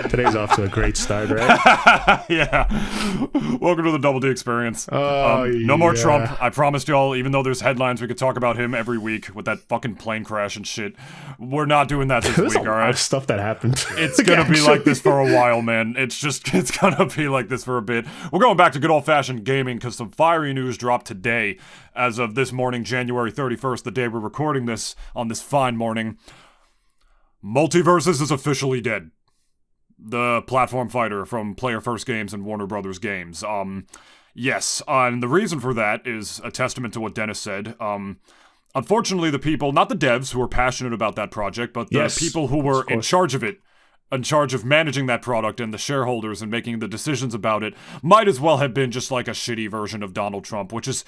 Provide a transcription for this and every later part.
Today's off to a great start, right? Yeah. Welcome to the Double D experience. No more Trump. I promised y'all, even though there's headlines, we could talk about him every week with that fucking plane crash and shit. We're not doing that this week, all right? Of stuff that happened. It's gonna be like this for a while, man. It's gonna be like this for a bit. We're going back to good old-fashioned gaming because some fiery news dropped today as of this morning, January 31st, the day we're recording this on this fine morning. Multiversus is officially dead. The platform fighter from Player First Games and Warner Brothers Games. Yes, and the reason for that is a testament to what Dennis said. Unfortunately, the people, not the devs who were passionate about that project, but the people who were in charge of it, in charge of managing that product and the shareholders and making the decisions about it, might as well have been just like a shitty version of Donald Trump, which is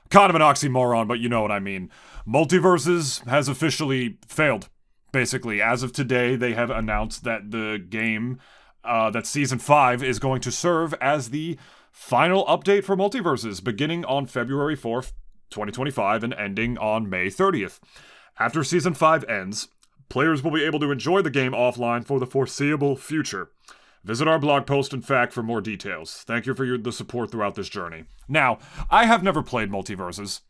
kind of an oxymoron, but you know what I mean. Multiversus has officially failed. Basically, as of today, they have announced that the game, that Season 5 is going to serve as the final update for Multiversus, beginning on February 4th, 2025, and ending on May 30th. After Season 5 ends, players will be able to enjoy the game offline for the foreseeable future. Visit our blog post and fact for more details. Thank you for the support throughout this journey. Now, I have never played Multiversus,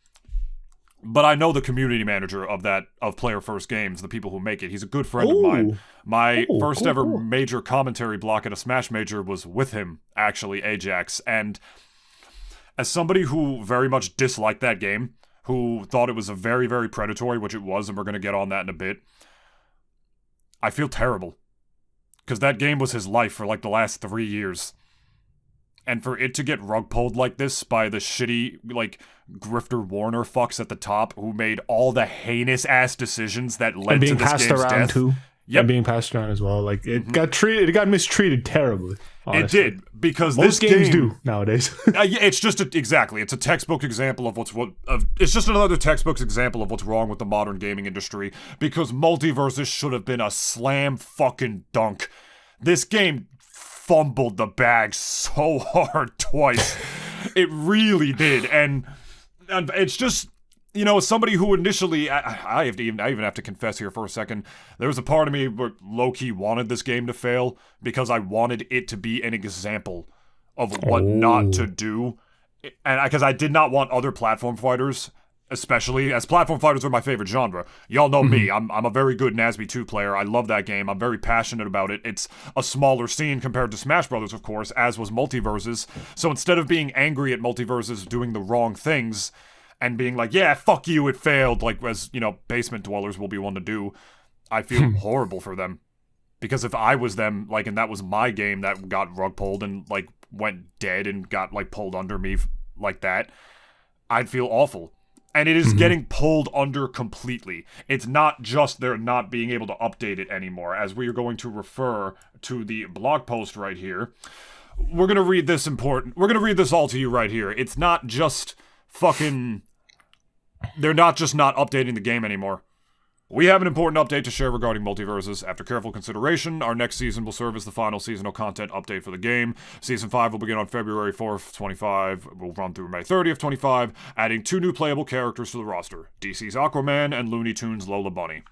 but I know the community manager of Player First Games, the people who make it. He's a good friend of mine. My first ever major commentary block at a Smash Major was with him, actually, Ajax. And as somebody who very much disliked that game, who thought it was a very, very predatory, which it was, and we're going to get on that in a bit, I feel terrible. Because that game was his life for like the last 3 years. And for it to get rug pulled like this by the shitty, like, Grifter Warner fucks at the top who made all the heinous ass decisions that led to this game's death. Too. Yep. And being passed around as well. Like, it got mistreated terribly. Honestly. It did, because most this games game do nowadays. It's just it's a textbook example of it's just another textbook example of what's wrong with the modern gaming industry, because Multiversus should have been a slam fucking dunk. This game fumbled the bag so hard twice. It really did, and it's just, you know, as somebody who initially, I even have to confess here for a second, there was a part of me where low-key wanted this game to fail because I wanted it to be an example of what not to do, and because I did not want other platform fighters, especially as platform fighters are my favorite genre. Y'all know me. I'm a very good NASB 2 player. I love that game. I'm very passionate about it. It's a smaller scene compared to Smash Brothers, of course, as was Multiversus. So instead of being angry at Multiversus doing the wrong things and being like, yeah, fuck you, it failed, like, as, you know, basement dwellers will be one to do, I feel horrible for them. Because if I was them, like, and that was my game that got rug pulled and, like, went dead and got, like, pulled under me like that, I'd feel awful. And it is getting pulled under completely. It's not just they're not being able to update it anymore, as we are going to refer to the blog post right here. We're going to read this all to you right here. It's not just fucking... They're not just not updating the game anymore. We have an important update to share regarding Multiversus. After careful consideration, our next season will serve as the final seasonal content update for the game. Season 5 will begin on February 4th, 25. We'll run through May 30th, 25, adding 2 new playable characters to the roster, DC's Aquaman and Looney Tunes' Lola Bunny.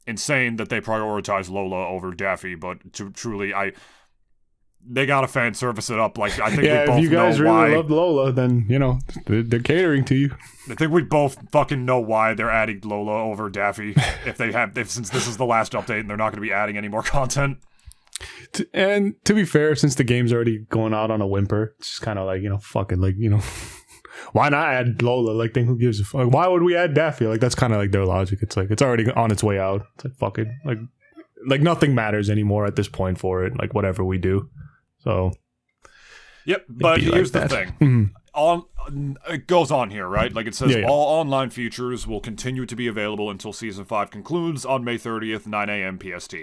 Insane that they prioritize Lola over Daffy, but truly, they gotta fan service it up. Like, I think we both know why. If you guys really loved Lola, then, you know, they're catering to you. I think we both fucking know why they're adding Lola over Daffy. Since this is the last update and they're not going to be adding any more content. And to be fair, since the game's already going out on a whimper, it's just kind of like, you know, fucking, like, you know, why not add Lola? Like, then who gives a fuck? Why would we add Daffy? Like, that's kind of like their logic. It's like, it's already on its way out. It's like, fuck it. Like nothing matters anymore at this point for it. Like, whatever we do. So, yep, but here's the thing. It goes on here, right? Like, it says, all online features will continue to be available until Season 5 concludes on May 30th, 9 a.m. PST.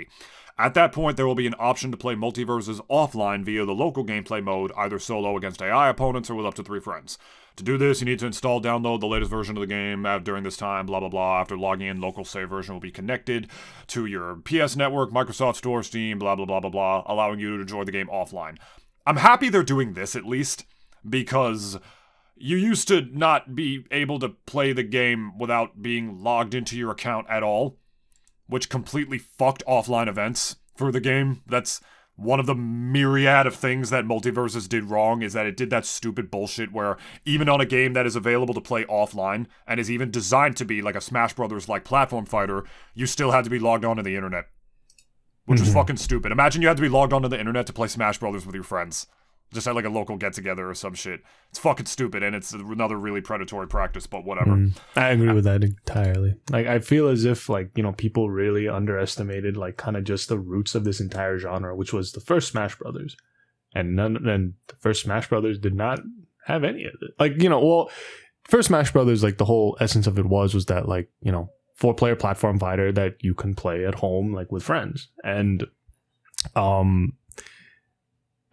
At that point, there will be an option to play Multiversus offline via the local gameplay mode, either solo against AI opponents or with up to 3 friends. To do this, you need to download the latest version of the game during this time, blah, blah, blah. After logging in, local save version will be connected to your PS Network, Microsoft Store, Steam, blah, blah, blah, blah, blah, allowing you to enjoy the game offline. I'm happy they're doing this, at least, because you used to not be able to play the game without being logged into your account at all, which completely fucked offline events for the game. That's One of the myriad of things that Multiversus did wrong is that it did that stupid bullshit where even on a game that is available to play offline and is even designed to be like a Smash Brothers like platform fighter, you still had to be logged onto the internet. Which was fucking stupid. Imagine you had to be logged onto the internet to play Smash Brothers with your friends. Just at like a local get-together or some shit. It's fucking stupid, and it's another really predatory practice, but whatever. I agree with that entirely. Like, I feel as if, like, you know, people really underestimated, like, kind of just the roots of this entire genre, which was the first Smash Brothers. And the first Smash Brothers did not have any of it. Like, you know, well, first Smash Brothers, like, the whole essence of it was that, like, you know, 4-player platform fighter that you can play at home, like, with friends. And,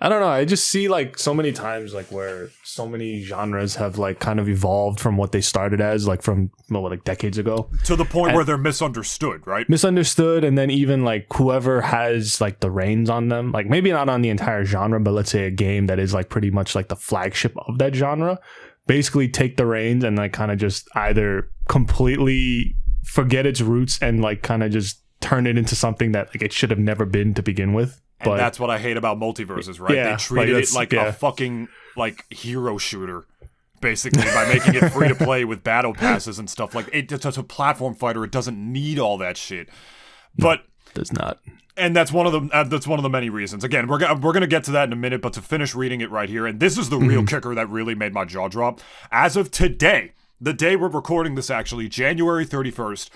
I don't know. I just see like so many times like where so many genres have like kind of evolved from what they started as like from like decades ago to the point where they're misunderstood, right? Misunderstood, and then even like whoever has like the reins on them, like maybe not on the entire genre, but let's say a game that is like pretty much like the flagship of that genre, basically take the reins and like kind of just either completely forget its roots and like kind of just turn it into something that like it should have never been to begin with. And that's what I hate about Multiversus, right? Yeah, they treated it like a fucking like hero shooter, basically, by making it free to play with battle passes and stuff. Like it's a platform fighter; it doesn't need all that shit. But it does not. And that's one of the many reasons. Again, we're gonna get to that in a minute. But to finish reading it right here, and this is the real kicker that really made my jaw drop. As of today, the day we're recording this, actually, January 31st.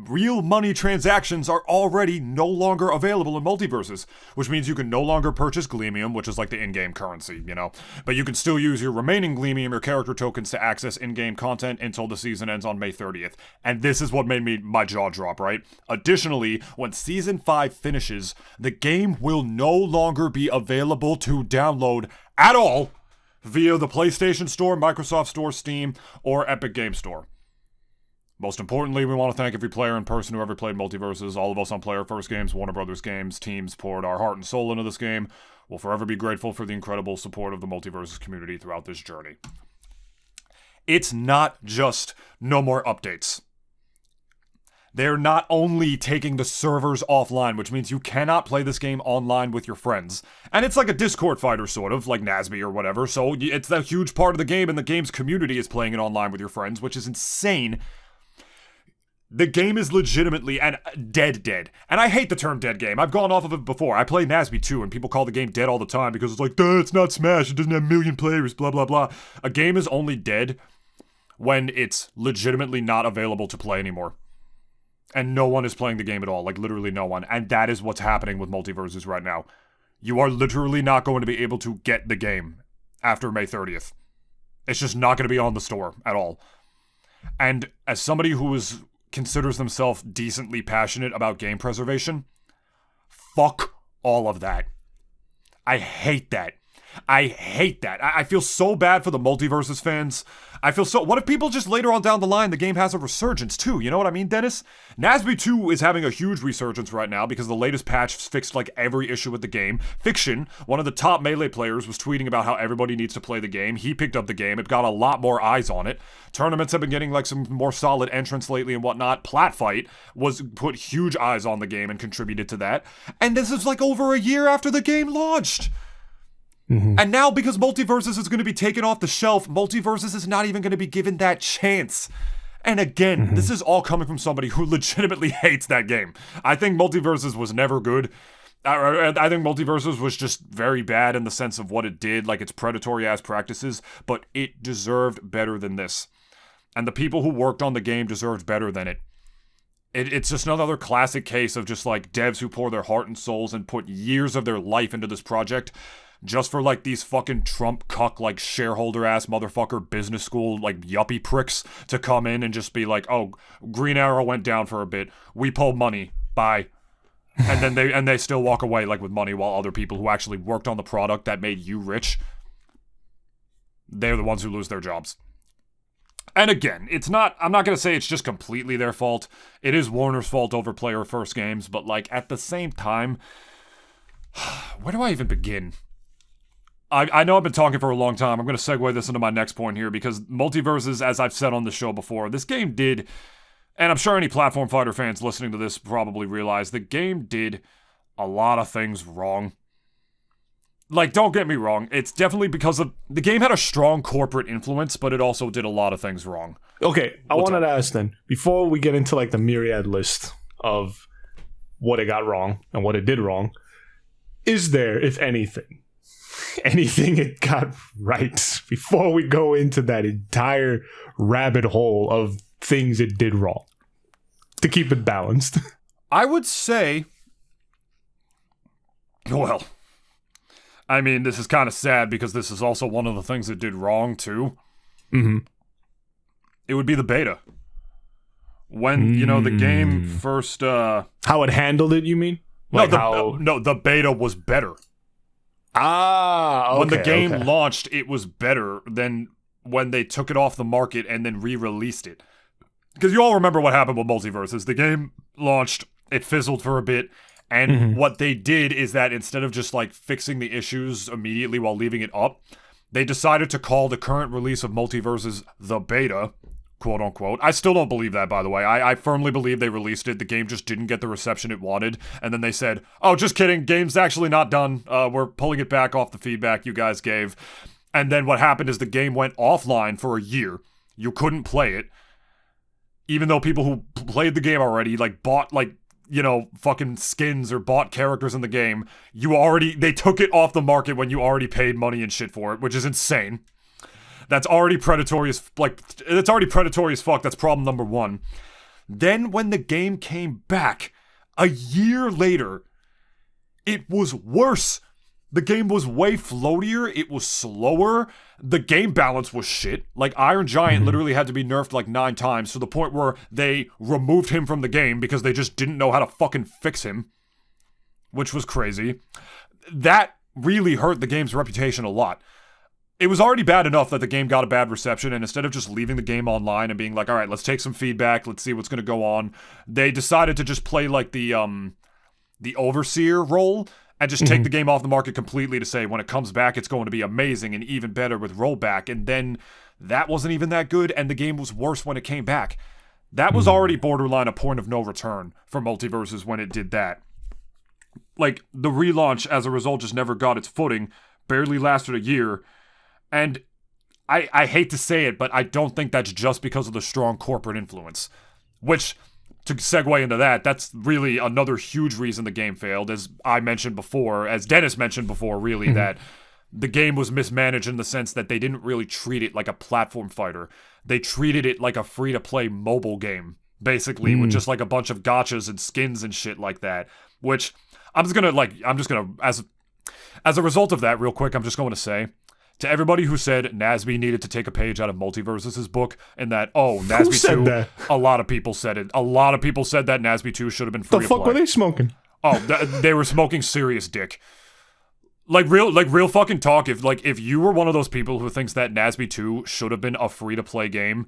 Real money transactions are already no longer available in Multiversus, which means you can no longer purchase Gleamium, which is like the in-game currency, you know, but you can still use your remaining Gleamium or character tokens to access in-game content until the season ends on May 30th. And this is what made my jaw drop, right? Additionally, when Season 5 finishes, the game will no longer be available to download at all via the PlayStation Store, Microsoft Store, Steam, or Epic Game Store. Most importantly, we want to thank every player in person who ever played Multiversus. All of us on Player First Games, Warner Brothers Games, teams poured our heart and soul into this game. We'll forever be grateful for the incredible support of the Multiversus community throughout this journey. It's not just no more updates. They're not only taking the servers offline, which means you cannot play this game online with your friends. And it's like a Discord fighter, sort of, like Nasby or whatever, so it's a huge part of the game, and the game's community is playing it online with your friends, which is insane. The game is legitimately dead. And I hate the term dead game. I've gone off of it before. I play Nasby too, and people call the game dead all the time because it's like, duh, it's not Smash, it doesn't have a million players, blah, blah, blah. A game is only dead when it's legitimately not available to play anymore. And no one is playing the game at all, like literally no one. And that is what's happening with Multiversus right now. You are literally not going to be able to get the game after May 30th. It's just not going to be on the store at all. And as somebody who considers themselves decently passionate about game preservation, fuck all of that. I hate that. I feel so bad for the Multiversus fans. What if people just later on down the line, the game has a resurgence too? You know what I mean, Dennis? Nasby 2 is having a huge resurgence right now because the latest patch fixed like every issue with the game. Fiction, one of the top Melee players, was tweeting about how everybody needs to play the game. He picked up the game. It got a lot more eyes on it. Tournaments have been getting like some more solid entrants lately and whatnot. Platfight was put huge eyes on the game and contributed to that. And this is like over a year after the game launched. And now, because Multiversus is going to be taken off the shelf, Multiversus is not even going to be given that chance. And again, this is all coming from somebody who legitimately hates that game. I think Multiversus was never good. I think Multiversus was just very bad in the sense of what it did, like its predatory-ass practices, but it deserved better than this. And the people who worked on the game deserved better than it. It's just another classic case of just like devs who pour their heart and souls and put years of their life into this project just for like these fucking Trump cuck like shareholder ass motherfucker business school like yuppie pricks to come in and just be like, oh, Green Arrow went down for a bit, we pulled money, bye. And then they still walk away like with money, while other people who actually worked on the product that made you rich, they're the ones who lose their jobs. And again, I'm not going to say it's just completely their fault. It is Warner's fault over Player First Games, but like at the same time, where do I even begin? I know I've been talking for a long time. I'm going to segue this into my next point here, because Multiversus, as I've said on the show before, this game did, and I'm sure any platform fighter fans listening to this probably realize, the game did a lot of things wrong. Like, don't get me wrong, it's definitely because of the game had a strong corporate influence, but it also did a lot of things wrong. Okay, I wanted to ask then, before we get into like the myriad list of what it got wrong and what it did wrong, is there, if anything it got right before we go into that entire rabbit hole of things it did wrong to keep it balanced? I would say, well, I mean, this is kind of sad because this is also one of the things it did wrong too. Mm-hmm. It would be the beta. When, you know, the game first... How it handled it, you mean? Like no, the beta was better. Ah, okay. When the game launched, it was better than when they took it off the market and then re-released it. Because you all remember what happened with Multiversus. The game launched, it fizzled for a bit, and what they did is that instead of just, like, fixing the issues immediately while leaving it up, they decided to call the current release of Multiversus the beta, quote unquote. I still don't believe that, by the way. I firmly believe they released it. The game just didn't get the reception it wanted. And then they said, oh, just kidding. Game's actually not done. We're pulling it back off the feedback you guys gave. And then what happened is the game went offline for a year. You couldn't play it. Even though people who played the game already, like, bought, like, you know, fucking skins or bought characters in the game, they took it off the market when you already paid money and shit for it, which is insane. That's already predatory as fuck. That's problem number one. Then when the game came back, a year later, it was worse. The game was way floatier. It was slower. The game balance was shit. Like, Iron Giant literally had to be nerfed like 9 times to the point where they removed him from the game because they just didn't know how to fucking fix him. Which was crazy. That really hurt the game's reputation a lot. It was already bad enough that the game got a bad reception, and instead of just leaving the game online and being like, all right, let's take some feedback, let's see what's going to go on, they decided to just play like the overseer role and just take the game off the market completely to say when it comes back, it's going to be amazing and even better with rollback. And then that wasn't even that good, and the game was worse when it came back. That was already borderline a point of no return for Multiversus when it did that. Like, the relaunch, as a result, just never got its footing, barely lasted a year. And I hate to say it, but I don't think that's just because of the strong corporate influence. Which, to segue into that, that's really another huge reason the game failed, as I mentioned before, as Dennis mentioned before, really, that the game was mismanaged in the sense that they didn't really treat it like a platform fighter. They treated it like a free-to-play mobile game, basically, with just like a bunch of gachas and skins and shit like that. Which, as a result of that, real quick, I'm just going to say, to everybody who said Nasby needed to take a page out of Multiversus' book and that, Nasby 2, that? A lot of people said it. A lot of people said that Nasby 2 should have been free to play. The fuck were they smoking? Oh, they were smoking serious dick. Like real fucking talk. If you were one of those people who thinks that Nasby 2 should have been a free to play game,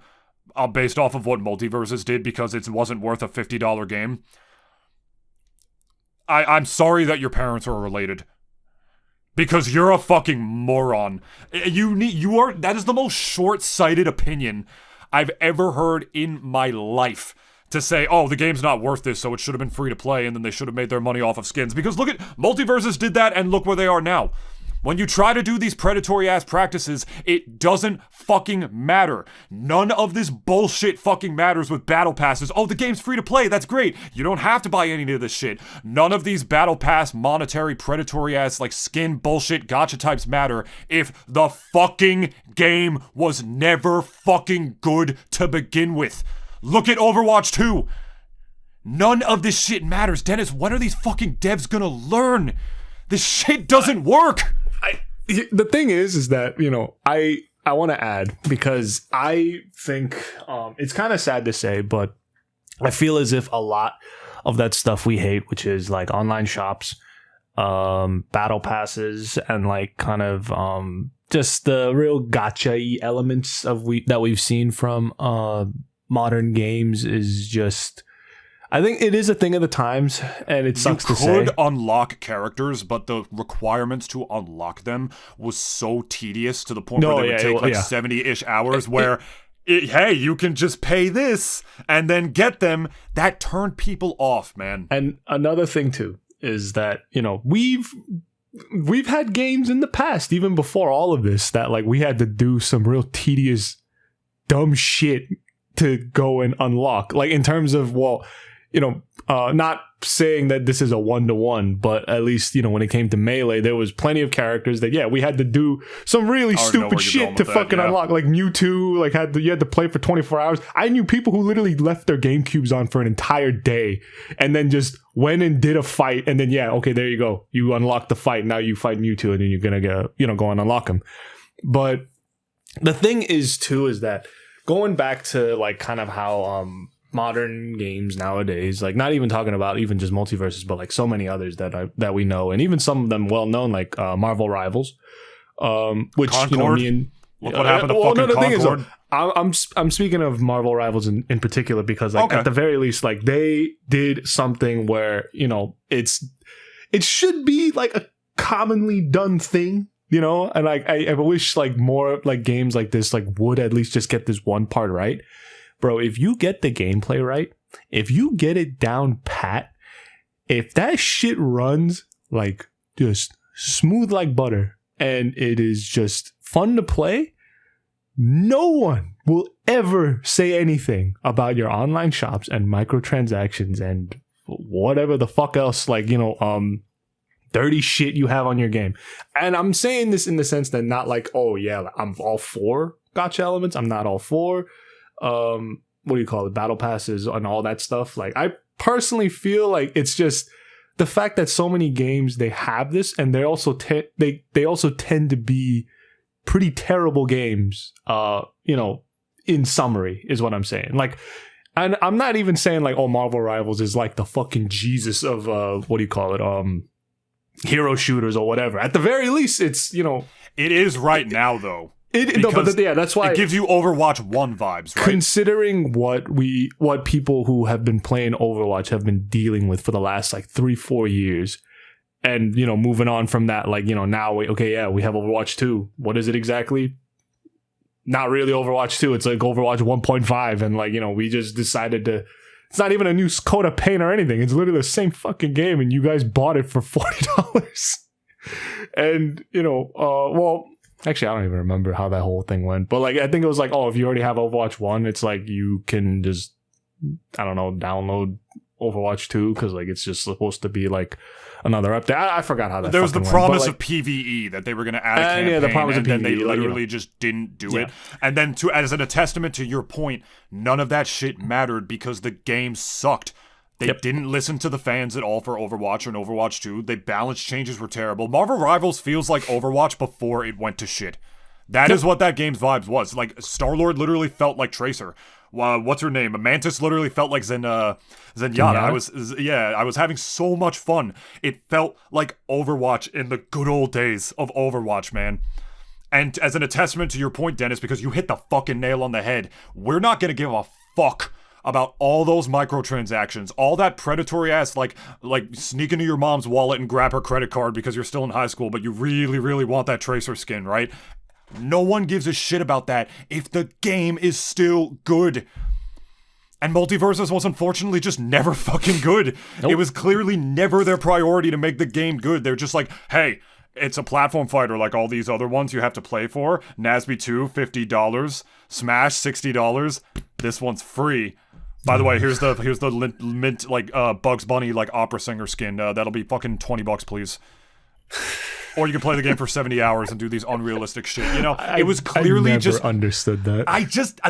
based off of what Multiversus did because it wasn't worth a $50 game, I'm sorry that your parents are related. Because you're a fucking moron. That is the most short-sighted opinion I've ever heard in my life. To say, the game's not worth this, so it should have been free to play, and then they should have made their money off of skins. Because look at, Multiversus did that, and look where they are now. When you try to do these predatory-ass practices, it doesn't fucking matter. None of this bullshit fucking matters with battle passes. Oh, the game's free to play, that's great. You don't have to buy any of this shit. None of these battle pass, monetary, predatory-ass, like, skin bullshit gacha types matter if the fucking game was never fucking good to begin with. Look at Overwatch 2. None of this shit matters. Dennis, when are these fucking devs gonna learn? This shit doesn't work. The thing is that, I want to add, because I think it's kind of sad to say, but I feel as if a lot of that stuff we hate, which is like online shops, battle passes, and like kind of just the real gacha-y elements that we've seen from modern games, is just, I think it is a thing of the times, and it sucks to say. You could unlock characters, but the requirements to unlock them was so tedious to the point where they would take 70-ish hours hey, you can just pay this and then get them. That turned people off, man. And another thing, too, is that, we've we've had games in the past, even before all of this, that like we had to do some real tedious, dumb shit to go and unlock. Like in terms of, well, not saying that this is a 1-to-1, but at least, when it came to Melee, there was plenty of characters that, we had to do some really stupid shit to fucking unlock. Like Mewtwo, like you had to play for 24 hours. I knew people who literally left their GameCubes on for an entire day and then just went and did a fight. And then, okay, there you go. You unlock the fight. Now you fight Mewtwo and then you're going to go and unlock him. But the thing is, too, is that going back to like kind of how, modern games nowadays, like not even talking about even just Multiversus, but like so many others that we know, and even some of them well known, like Marvel Rivals, which Concord. Me and look what happened to fucking Concord. I'm speaking of Marvel Rivals in particular because like at the very least, like they did something where it should be like a commonly done thing, and like I wish like more like games like this like would at least just get this one part right. Bro, if you get the gameplay right, if you get it down pat, if that shit runs like just smooth like butter and it is just fun to play, no one will ever say anything about your online shops and microtransactions and whatever the fuck else, like, dirty shit you have on your game. And I'm saying this in the sense that not like, oh yeah, I'm all for gotcha elements. I'm not all for what do you call it, battle passes and all that stuff. Like I personally feel like it's just the fact that so many games they have this, and they also they also tend to be pretty terrible games, in summary is what I'm saying. Like, and I'm not even saying like, oh, Marvel Rivals is like the fucking Jesus of what do you call it, hero shooters or whatever. At the very least, it's it is right now though. That's why it gives you Overwatch 1 vibes, right? Considering what people who have been playing Overwatch have been dealing with for the last like 3-4 years, and moving on from that, like now we have Overwatch 2. What is it exactly? Not really Overwatch 2. It's like Overwatch 1.5, and like we just decided to. It's not even a new coat of paint or anything. It's literally the same fucking game, and you guys bought it for $40. And well. Actually, I don't even remember how that whole thing went. But like, I think it was like, oh, if you already have Overwatch 1, it's like you can just, I don't know, download Overwatch 2 because like it's just supposed to be like another update. I forgot how that. There was the promise of PvE that they were going to add a campaign, the promise of PvE, then they literally just didn't do it. And then as a testament to your point, none of that shit mattered because the game sucked. They didn't listen to the fans at all for Overwatch and Overwatch 2. The balance changes were terrible. Marvel Rivals feels like Overwatch before it went to shit. That is what that game's vibes was. Like, Star-Lord literally felt like Tracer. What's her name? Mantis literally felt like Zenyatta. I was having so much fun. It felt like Overwatch in the good old days of Overwatch, man. And as an testament to your point, Dennis, because you hit the fucking nail on the head, we're not gonna give a fuck about all those microtransactions, all that predatory ass, like sneak into your mom's wallet and grab her credit card because you're still in high school, but you really, really want that Tracer skin, right? No one gives a shit about that if the game is still good. And Multiversus was unfortunately just never fucking good. Nope. It was clearly never their priority to make the game good. They're just like, hey, it's a platform fighter like all these other ones you have to play for. NASB 2, $50. Smash, $60. This one's free. By the way, here's the mint like Bugs Bunny like opera singer skin. That'll be fucking $20, please. Or you can play the game for 70 hours and do these unrealistic shit. It was clearly I never understood that.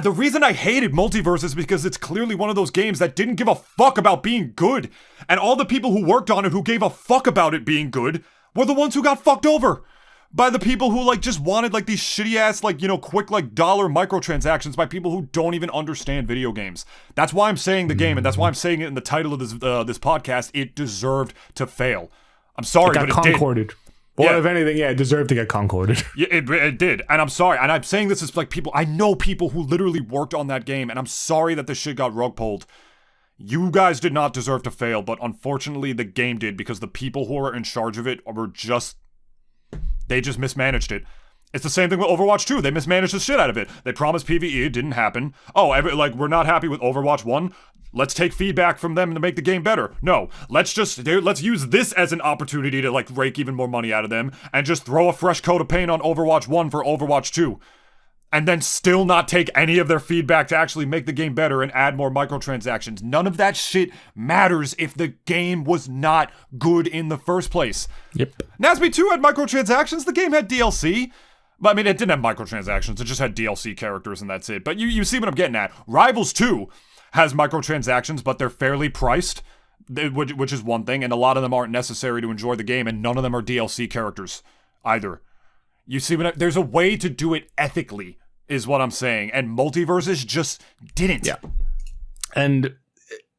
The reason I hated Multiverse is because it's clearly one of those games that didn't give a fuck about being good. And all the people who worked on it who gave a fuck about it being good were the ones who got fucked over by the people who like just wanted like these shitty ass like quick like dollar microtransactions by people who don't even understand video games. That's why I'm saying the game, and that's why I'm saying it in the title of this podcast. It deserved to fail. I'm sorry, but it concorded. did. Well, if anything, it deserved to get concorded. Yeah, it did, and I'm sorry, and I'm saying this is like people. I know people who literally worked on that game, and I'm sorry that this shit got rug pulled. You guys did not deserve to fail, but unfortunately the game did because the people who were in charge of it were just. They just mismanaged it. It's the same thing with Overwatch 2. They mismanaged the shit out of it. They promised PvE, it didn't happen. Oh, we're not happy with Overwatch 1. let's take feedback from them to make the game better. No, let's use this as an opportunity to like rake even more money out of them and just throw a fresh coat of paint on Overwatch 1 for Overwatch 2. And then still not take any of their feedback to actually make the game better and add more microtransactions. None of that shit matters if the game was not good in the first place. Yep. Nasby 2 had microtransactions. The game had DLC. I mean, it didn't have microtransactions. It just had DLC characters and that's it. But you see what I'm getting at. Rivals 2 has microtransactions, but they're fairly priced, which is one thing. And a lot of them aren't necessary to enjoy the game. And none of them are DLC characters either. You see there's a way to do it ethically, is what I'm saying. And Multiversus just didn't. Yeah. And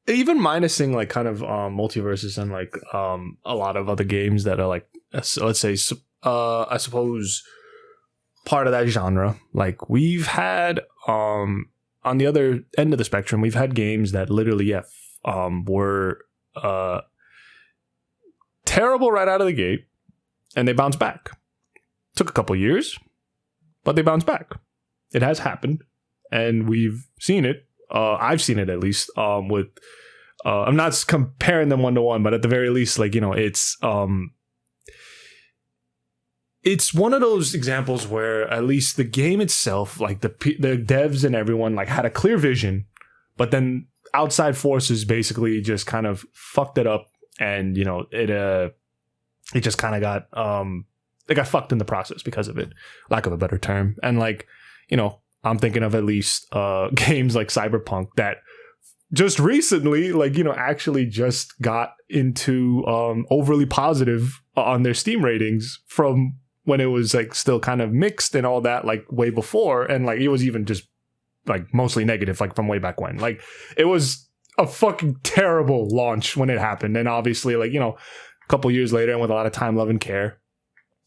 even minusing like kind of Multiversus and like a lot of other games that are like, let's say, I suppose part of that genre. Like we've had on the other end of the spectrum, we've had games that literally were terrible right out of the gate, and they bounced back. Took a couple years, but they bounced back. It has happened, and we've seen it. I've seen it at least. With I'm not comparing them 1-to-1, but at the very least, like it's one of those examples where at least the game itself, like the devs and everyone, like had a clear vision, but then outside forces basically just kind of fucked it up, and it just kind of got they got fucked in the process because of it, lack of a better term. And like, I'm thinking of at least games like Cyberpunk that just recently, like, actually just got into overly positive on their Steam ratings from when it was like still kind of mixed and all that, like way before. And like, it was even just like mostly negative, like from way back when. Like it was a fucking terrible launch when it happened. And obviously, like, a couple years later and with a lot of time, love, and care,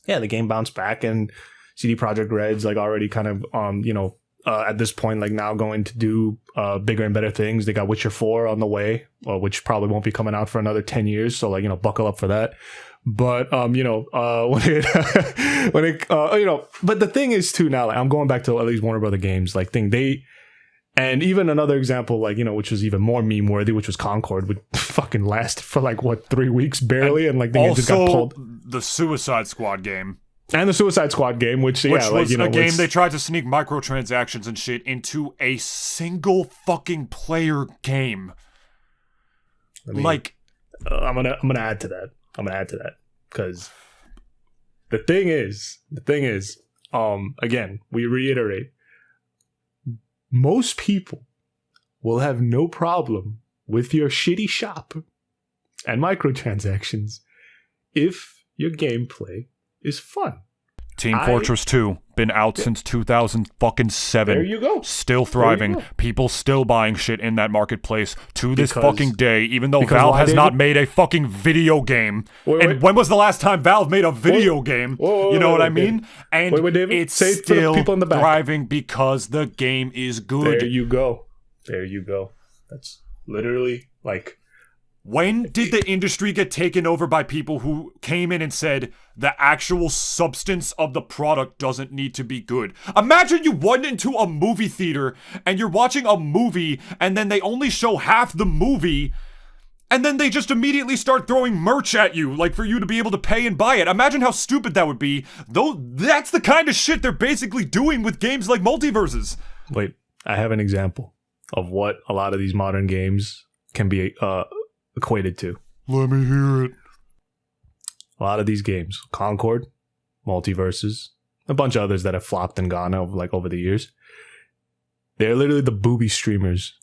yeah, the game bounced back, and CD Projekt Red's like already kind of, at this point, like now going to do bigger and better things. They got Witcher 4 on the way, which probably won't be coming out for another 10 years. So like, buckle up for that. But, but the thing is too now, like I'm going back to at least Warner Brother games, like and even another example, like, which was even more meme worthy, which was Concord, would fucking last for like 3 weeks barely. And like, they just got pulled. The Suicide Squad game. And the Suicide Squad game, which was a game they tried to sneak microtransactions and shit into a single fucking player game. I mean, I'm gonna add to that because the thing is, again, we reiterate, most people will have no problem with your shitty shop and microtransactions if your gameplay is fun. Team Fortress 2, been out since 2007. There you go. Still thriving. People still buying shit in that marketplace to this fucking day, even though Valve has not made a fucking video game. And when was the last time Valve made a video game? You know what I mean? And it's still thriving because the game is good. There you go. That's literally like... When did the industry get taken over by people who came in and said the actual substance of the product doesn't need to be good? Imagine you went into a movie theater and you're watching a movie and then they only show half the movie and then they just immediately start throwing merch at you, like for you to be able to pay and buy it. Imagine how stupid that would be. Though that's the kind of shit they're basically doing with games like Multiversus. Wait, I have an example of what a lot of these modern games can be equated to. Let me hear it. A lot of these games, Concord, Multiversus, a bunch of others that have flopped and gone over the years, they're literally the booby streamers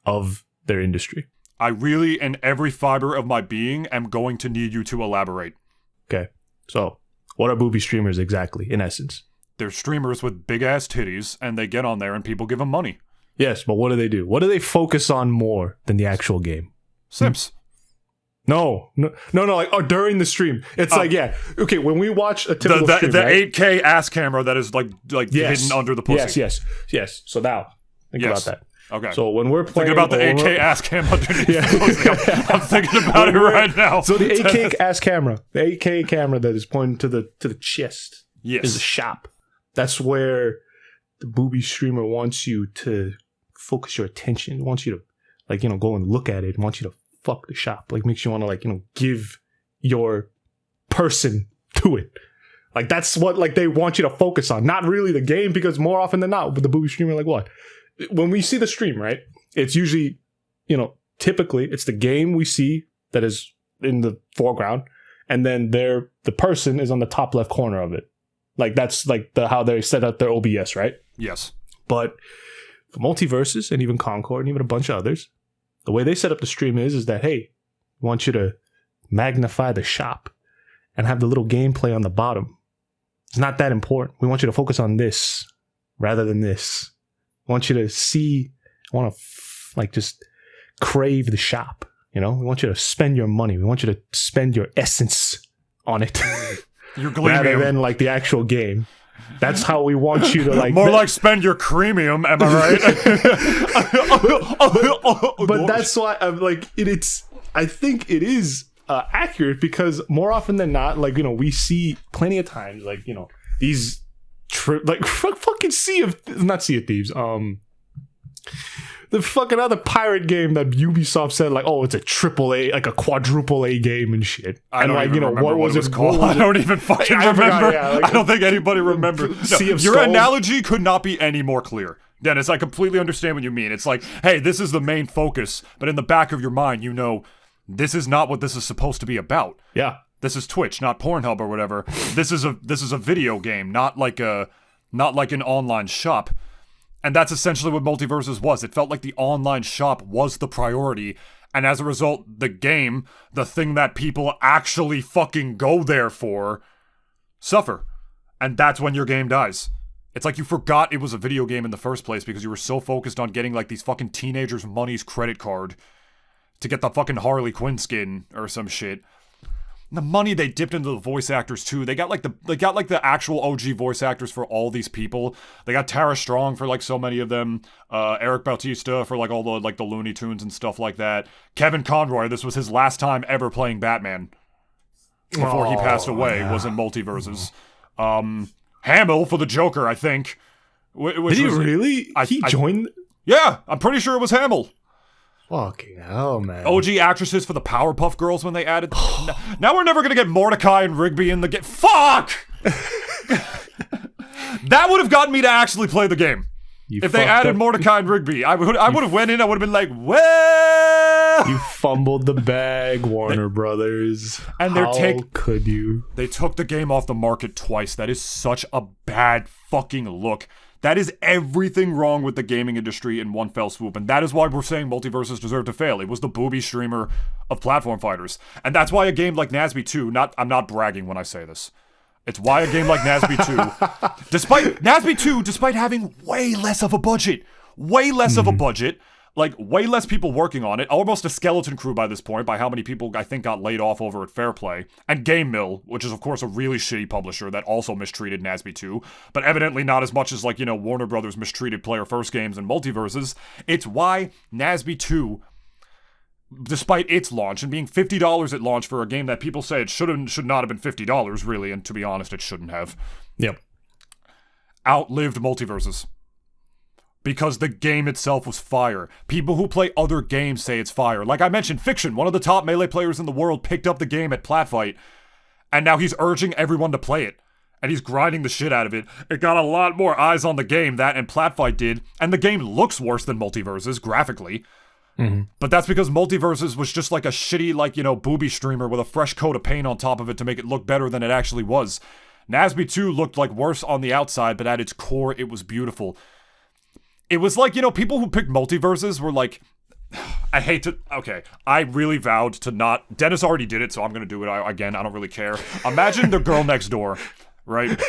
of their industry. I really, in every fiber of my being, am going to need you to elaborate. Okay, so what are booby streamers exactly, in essence? They're streamers with big-ass titties, and they get on there and people give them money. Yes, but what do? What do they focus on more than the actual game? Simps. No, like during the stream. It's like, yeah. Okay, when we watch a typical stream, the 8K ass camera that is like hidden under the pussy. Yes. So now, think about that. Okay. So when we're playing... Thinking about the 8K ass cam underneath the pussy. I'm thinking about it right now. So the 8K ass camera, the 8K camera that is pointing to the chest is a shop. That's where the booby streamer wants you to focus your attention, wants you to like, you know, go and look at it and want you to fuck the shop. Like, makes you want to, like, you know, give your person to it. Like, that's what, like, they want you to focus on. Not really the game, because more often than not, with the Boobie Streamer, like, what? When we see the stream, right? It's usually, you know, typically, it's the game we see that is in the foreground, and then the person is on the top left corner of it. Like, that's, like, how they set up their OBS, right? Yes. But for Multiversus and even Concord and even a bunch of others, the way they set up the stream is that, hey, we want you to magnify the shop and have the little gameplay on the bottom. It's not that important. We want you to focus on this rather than this. We want you to see, like, just crave the shop. You know, we want you to spend your money. We want you to spend your essence on it. Your rather than, like, the actual game. That's how we want you to, like... More like spend your creamium, am I right? But that's why I'm like, I think it is accurate, because more often than not, like, you know, we see plenty of times, like, you know, these like fucking not Sea of Thieves, the fucking other pirate game that Ubisoft said, like, oh, it's a triple A, like a quadruple A game and shit. I don't, like, even you know, remember what it was called. I don't even fucking remember. Like, I don't think anybody remembers. No, your analogy could not be any more clear. Dennis, I completely understand what you mean. It's like, hey, this is the main focus, but in the back of your mind, you know, this is not what this is supposed to be about. Yeah. This is Twitch, not Pornhub or whatever. This is a video game, not like an online shop. And that's essentially what Multiversus was. It felt like the online shop was the priority. And as a result, the game, the thing that people actually fucking go there for, suffer. And that's when your game dies. It's like you forgot it was a video game in the first place because you were so focused on getting, like, these fucking teenagers' money's credit card to get the fucking Harley Quinn skin or some shit. The money they dipped into the voice actors too. They got like the actual OG voice actors for all these people. They got Tara Strong for, like, so many of them. Eric Bautista for, like, all the, like, the Looney Tunes and stuff like that. Kevin Conroy, this was his last time ever playing Batman before he passed away. Was in Multiversus. Hamill for the Joker, I think. Did he really? He joined? Yeah, I'm pretty sure it was Hamill. Fucking hell, man. OG actresses for the Powerpuff Girls when they added... Now we're never gonna get Mordecai and Rigby in the game. Fuck! That would have gotten me to actually play the game. If they added Mordecai and Rigby, I would have went in, I would have been like, well... You fumbled the bag, Warner Brothers. And how could you? They took the game off the market twice. That is such a bad fucking look. That is everything wrong with the gaming industry in one fell swoop, and that is why we're saying Multiversus deserved to fail. It was the Boobie Streamer of platform fighters. And that's why a game like Nasby 2, I'm not bragging when I say this. It's why a game like Nasby 2, despite having way less of a budget, like, way less people working on it, almost a skeleton crew by this point, by how many people I think got laid off over at Fairplay, and Game Mill, which is, of course, a really shitty publisher that also mistreated Nasby 2, but evidently not as much as, like, you know, Warner Brothers mistreated Player First Games and Multiverses. It's why Nasby 2, despite its launch, and being $50 at launch for a game that people say it should not have been $50, really, and to be honest, it shouldn't have. Yep. Outlived Multiversus. Because the game itself was fire. People who play other games say it's fire. Like I mentioned, Fiction, one of the top Melee players in the world, picked up the game at Platfight, and now he's urging everyone to play it. And he's grinding the shit out of it. It got a lot more eyes on the game, that and Platfight did, and the game looks worse than Multiversus, graphically. Mm-hmm. But that's because Multiversus was just like a shitty, like, you know, Boobie Streamer with a fresh coat of paint on top of it to make it look better than it actually was. Nasby 2 looked like worse on the outside, but at its core, it was beautiful. It was like, you know, people who picked Multiversus were like, I really vowed to not, Dennis already did it, so I'm gonna do it again, I don't really care. Imagine the girl next door, right?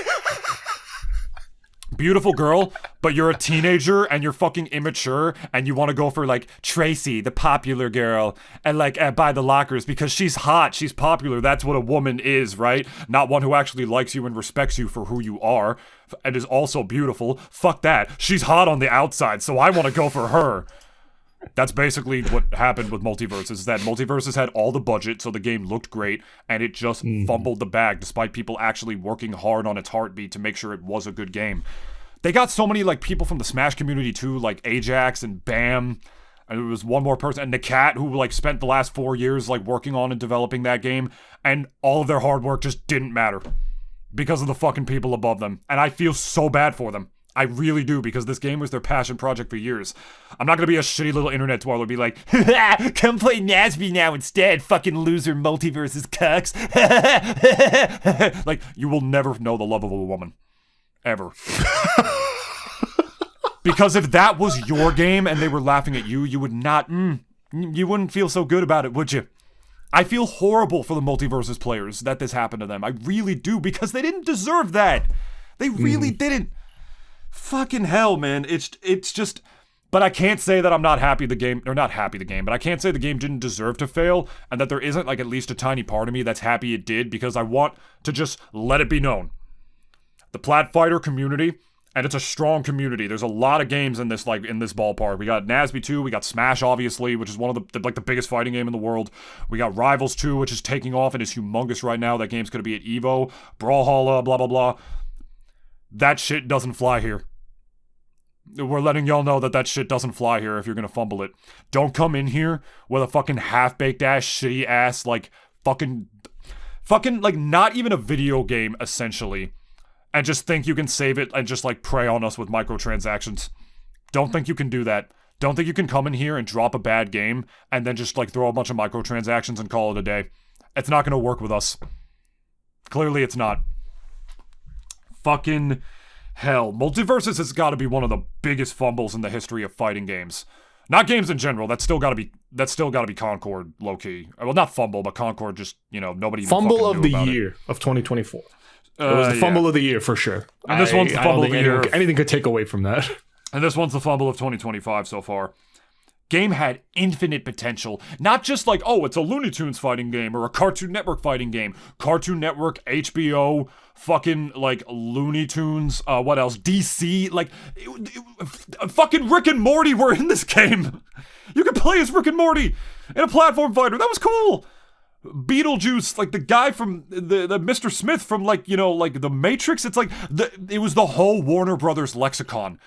Beautiful girl, but you're a teenager and you're fucking immature and you want to go for, like, Tracy, the popular girl, and, like, buy the lockers because she's hot, she's popular, that's what a woman is, right? Not one who actually likes you and respects you for who you are and is also beautiful. Fuck that. She's hot on the outside, so I want to go for her. That's basically what happened with Multiversus, is that Multiversus had all the budget, so the game looked great, and it just fumbled the bag, despite people actually working hard on its heartbeat to make sure it was a good game. They got so many, like, people from the Smash community too, like Ajax and Bam, And there was one more person, and the cat who like spent the last 4 years like working on and developing that game, and all of their hard work just didn't matter because of the fucking people above them. And I feel so bad for them. I really do, because this game was their passion project for years. I'm not gonna be a shitty little internet dweller be like, come play Nasby now instead, fucking loser Multiversus cucks. Like, you will never know the love of a woman. Ever. Because if that was your game and they were laughing at you, you would not, you wouldn't feel so good about it, would you? I feel horrible for the Multiversus players that this happened to them. I really do, because they didn't deserve that. They really didn't. Fucking hell, man. It's just, but I can't say that I'm not happy the game, or not happy the game, but I can't say the game didn't deserve to fail, and that there isn't like at least a tiny part of me that's happy it did, because I want to just let it be known. The Plat Fighter community, and it's a strong community. There's a lot of games in this ballpark. We got Nasby 2, we got Smash, obviously, which is one of the biggest fighting game in the world. We got Rivals 2, which is taking off and is humongous right now. That game's gonna be at EVO. Brawlhalla, blah, blah, blah. That shit doesn't fly here. We're letting y'all know that shit doesn't fly here if you're gonna fumble it. Don't come in here with a fucking half-baked ass, shitty ass, like, fucking, like, not even a video game, essentially, and just think you can save it and just, like, prey on us with microtransactions. Don't think you can do that. Don't think you can come in here and drop a bad game and then just, like, throw a bunch of microtransactions and call it a day. It's not gonna work with us. Clearly it's not. Fucking hell. Multiversus has got to be one of the biggest fumbles in the history of fighting games. Not games in general. That's still got to be Concord, low key. Well, not fumble, but Concord just, nobody even fumble of the knew about year of 2024. It was the fumble of the year for sure. And this one's the fumble of the year. Anything could take away from that. And this one's the fumble of 2025 so far. Game had infinite potential. Not just like, oh, it's a Looney Tunes fighting game or a Cartoon Network fighting game. Cartoon Network, HBO, fucking, like, Looney Tunes, what else? DC, like, fucking Rick and Morty were in this game. You could play as Rick and Morty in a platform fighter. That was cool. Beetlejuice, like the guy from the Mr. Smith from, like, like the Matrix. It's like, it was the whole Warner Brothers lexicon.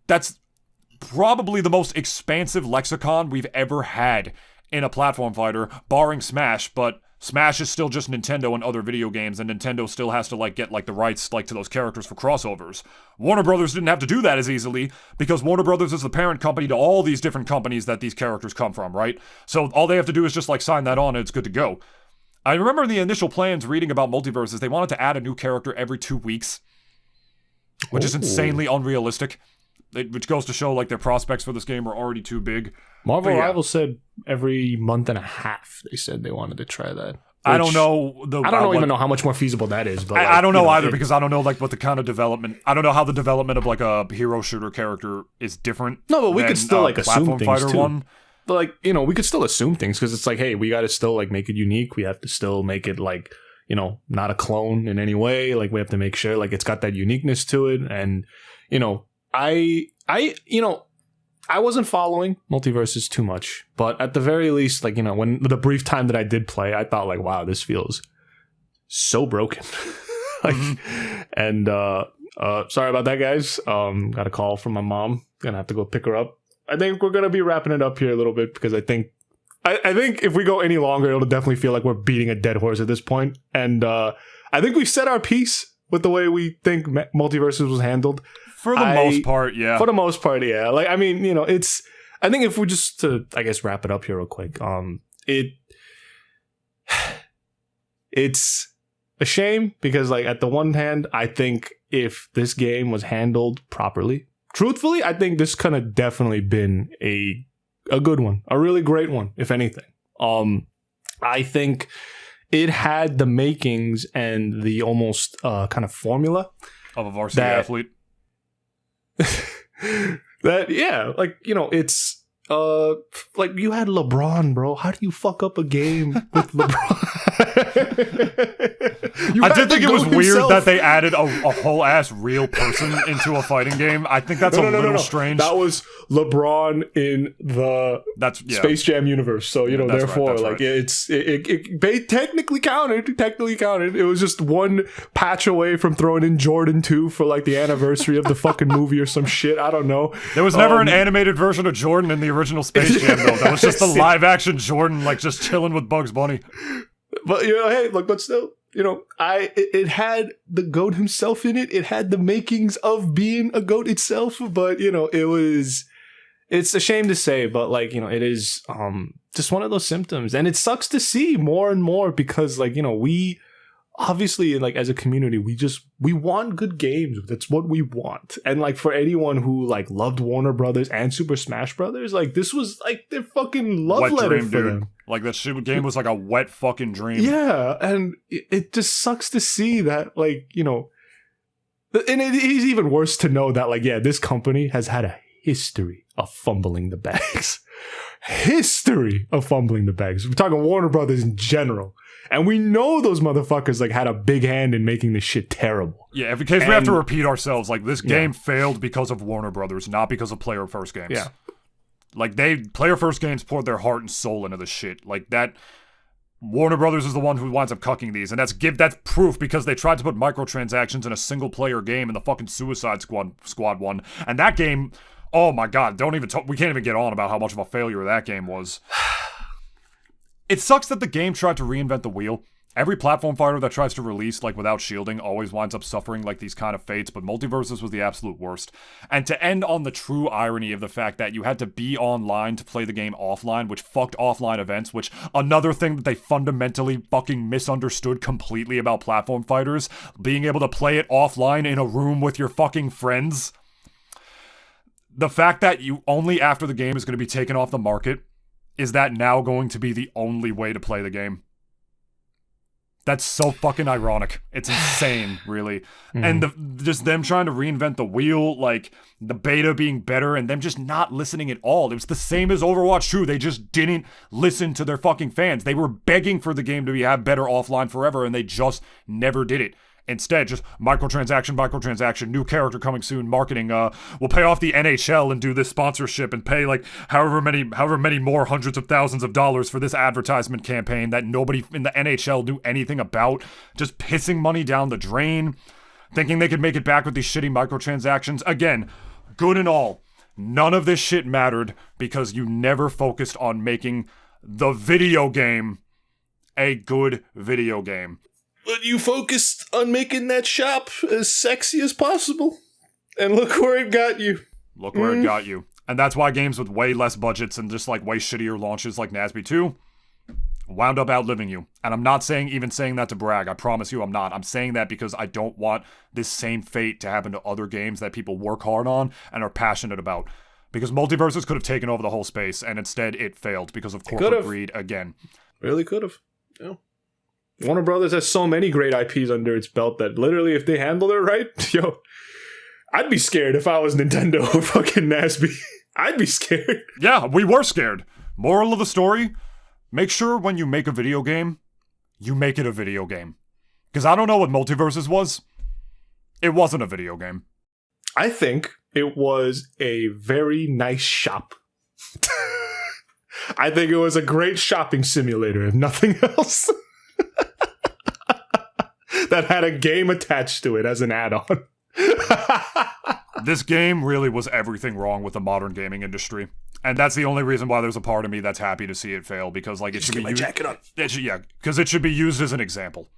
That's probably the most expansive lexicon we've ever had in a platform fighter, barring Smash, but Smash is still just Nintendo and other video games, and Nintendo still has to, like, get, like, the rights, like, to those characters for crossovers. Warner Brothers didn't have to do that as easily, because Warner Brothers is the parent company to all these different companies that these characters come from, right? So all they have to do is just, like, sign that on and it's good to go. I remember in the initial plans reading about Multiversus, they wanted to add a new character every 2 weeks, which is insanely unrealistic. Which goes to show, like, their prospects for this game were already too big. Marvel Rivals said every month and a half they said they wanted to try that. I don't know. I don't even know how much more feasible that is. But I don't know either, because I don't know, like, what the kind of development. I don't know how the development of, like, a hero shooter character is different. No, but we could still, like, assume things too. One. But, like, we could still assume things, because it's like, hey, we got to still, like, make it unique. We have to still make it, like, not a clone in any way. Like, we have to make sure, like, it's got that uniqueness to it. And, I wasn't following Multiversus too much, but at the very least, like, when the brief time that I did play, I thought, like, wow, this feels so broken. Like, and sorry about that, guys. Got a call from my mom. Gonna have to go pick her up. I think we're gonna be wrapping it up here a little bit, because I think if we go any longer, it'll definitely feel like we're beating a dead horse at this point. And I think we've said our piece with the way we think Multiversus was handled. For the most part, yeah. For the most part, yeah. Like, I mean, it's... I think if we just to, I guess, wrap it up here real quick, it's a shame, because, like, at the one hand, I think if this game was handled properly, truthfully, I think this could have definitely been a good one. A really great one, if anything. I think it had the makings and the almost kind of formula of a varsity athlete. That, yeah, like, it's like, you had LeBron, bro. How do you fuck up a game with LeBron? I did think it was weird that they added a whole ass real person into a fighting game. I think that's a little strange. That was LeBron in the Space Jam universe. So, therefore, it technically counted. It was just one patch away from throwing in Jordan 2 for like the anniversary of the fucking movie or some shit. I don't know. There was never an animated version of Jordan in the original Space Jam, though. That was just the live action Jordan, like just chilling with Bugs Bunny. But hey, look, but still, it had the GOAT himself in it. It had the makings of being a GOAT itself. But it's a shame to say, but it is just one of those symptoms, and it sucks to see more and more because we obviously as a community we want good games. That's what we want. And for anyone who loved Warner Brothers and Super Smash Brothers, this was their fucking love letter for them. That shit game was a wet fucking dream. Yeah, and it just sucks to see that and it is even worse to know that this company has had a history of fumbling the bags. History of fumbling the bags. We're talking Warner Brothers in general. And we know those motherfuckers like had a big hand in making this shit terrible. Yeah, in case we have to repeat ourselves, like this game failed because of Warner Brothers, not because of Player First Games. Yeah. Like Player First Games poured their heart and soul into this shit. Like that Warner Brothers is the one who winds up cucking these, and that's proof because they tried to put microtransactions in a single player game in the fucking Suicide Squad one. And that game, oh my god, we can't even get on about how much of a failure that game was. It sucks that the game tried to reinvent the wheel. Every platform fighter that tries to release without shielding always winds up suffering these kind of fates, but Multiversus was the absolute worst. And to end on the true irony of the fact that you had to be online to play the game offline, which fucked offline events, which another thing that they fundamentally fucking misunderstood completely about platform fighters, being able to play it offline in a room with your fucking friends. The fact that you only after the game is going to be taken off the market, is that now going to be the only way to play the game? That's so fucking ironic. It's insane, really. And just them trying to reinvent the wheel, the beta being better and them just not listening at all. It was the same as Overwatch 2. They just didn't listen to their fucking fans. They were begging for the game to have better offline forever, and they just never did it. Instead, just microtransaction, new character coming soon, marketing, we'll pay off the NHL and do this sponsorship and pay however many more hundreds of thousands of dollars for this advertisement campaign that nobody in the NHL knew anything about, just pissing money down the drain, thinking they could make it back with these shitty microtransactions. Again, good and all. None of this shit mattered because you never focused on making the video game a good video game. But you focused on making that shop as sexy as possible. And look where it got you. Look where it got you. And that's why games with way less budgets and just way shittier launches like NASB 2 wound up outliving you. And I'm not saying that to brag. I promise you I'm not. I'm saying that because I don't want this same fate to happen to other games that people work hard on and are passionate about. Because Multiversus could have taken over the whole space, and instead it failed because of corporate greed again. Really could have. Yeah. Warner Brothers has so many great IPs under its belt that literally if they handle it right, I'd be scared if I was Nintendo or fucking NASB. I'd be scared. Yeah, we were scared. Moral of the story, make sure when you make a video game, you make it a video game. Because I don't know what Multiversus was. It wasn't a video game. I think it was a very nice shop. I think it was a great shopping simulator, if nothing else. That had a game attached to it as an add-on. This game really was everything wrong with the modern gaming industry. And that's the only reason why there's a part of me that's happy to see it fail, because it should be used. Because it should be used as an example.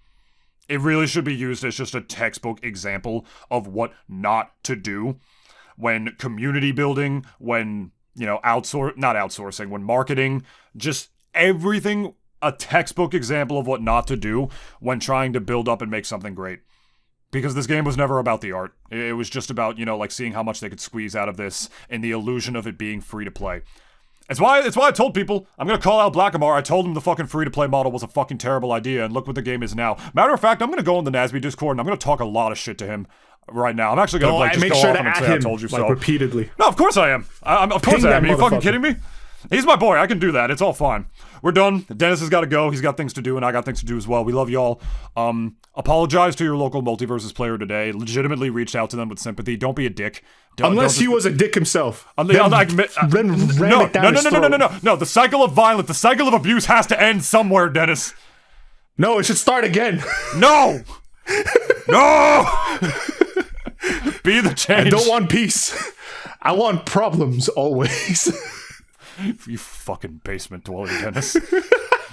It really should be used as just a textbook example of what not to do when community building, when, not outsourcing, when marketing, just everything. A textbook example of what not to do when trying to build up and make something great. Because this game was never about the art. It was just about, seeing how much they could squeeze out of this and the illusion of it being free to play. It's why I told people, I'm going to call out Blackamar. I told him the fucking free to play model was a fucking terrible idea, and look what the game is now. Matter of fact, I'm going to go in the NASB Discord and I'm going to talk a lot of shit to him right now. I'm actually going to just go off and say I told you so. Repeatedly. No, of course I am. Of course I am. Are you fucking kidding me? He's my boy. I can do that. It's all fine. We're done. Dennis has got to go. He's got things to do, and I got things to do as well. We love y'all. Apologize to your local Multiversus player today. Legitimately reached out to them with sympathy. Don't be a dick. Unless he was a dick himself. No. The cycle of violence, the cycle of abuse has to end somewhere, Dennis. No, it should start again. No! No! Be the change. I don't want peace. I want problems always. You fucking basement dweller, Dennis.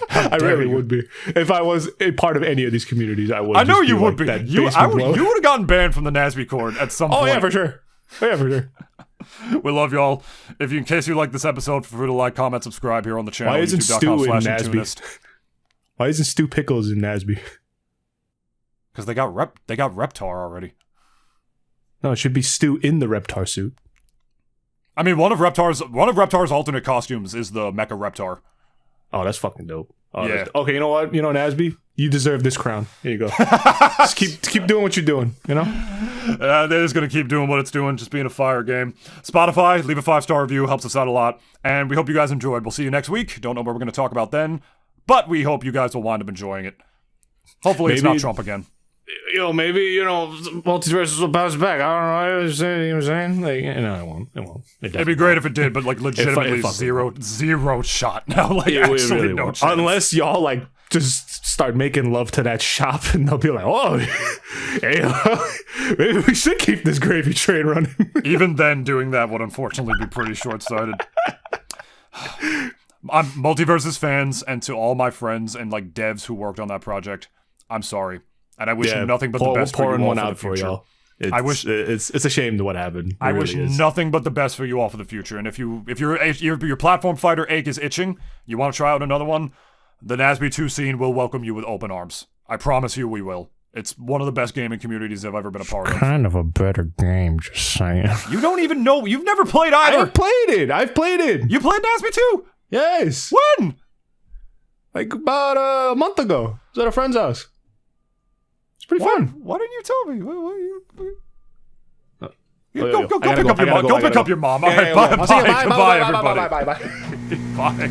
I really would be. If I was a part of any of these communities, I would. I know you would like be. You would have gotten banned from the Nasby Court at some point. Oh yeah, for sure. We love y'all. In case you like this episode, feel free to like, comment, subscribe here on the channel. Why isn't Stu in Nasby? Why isn't Stu Pickles in Nasby? Because they got Reptar already. No, it should be Stu in the Reptar suit. I mean, one of Reptar's alternate costumes is the Mecha Reptar. Oh, that's fucking dope. Oh, yeah. Okay, you know what? You know, Nasby, you deserve this crown. Here you go. Just keep doing what you're doing, you know? They're just going to keep doing what it's doing, just being a fire game. Spotify, leave a 5-star review. Helps us out a lot. And we hope you guys enjoyed. We'll see you next week. Don't know what we're going to talk about then, but we hope you guys will wind up enjoying it. Hopefully it's not Trump again. Maybe, Multiversus will bounce back. I don't know. You know what I'm saying? Like, it won't. It'd be great if it did, but like legitimately zero shot now. Like actually really no chance. Unless y'all like just start making love to that shop and they'll be like, oh, hey, maybe we should keep this gravy train running. Even then, doing that would unfortunately be pretty short-sighted. I'm Multiversus fans, and to all my friends and like devs who worked on that project, I'm sorry. And I wish nothing but the best for you all for the future. Y'all. It's a shame to what happened. I wish nothing but the best for you all for the future. And if your platform fighter ache is itching, you want to try out another one, the Nasby 2 scene will welcome you with open arms. I promise you we will. It's one of the best gaming communities I've ever been a part of. Kind of a better game, just saying. You don't even know. You've never played either. I've played it. You played Nasby 2? Yes. When? Like about a month ago. I was at a friend's house. It's pretty fun. Why didn't you tell me? Go pick up your mom. All right, bye, everybody. Bye. Bye.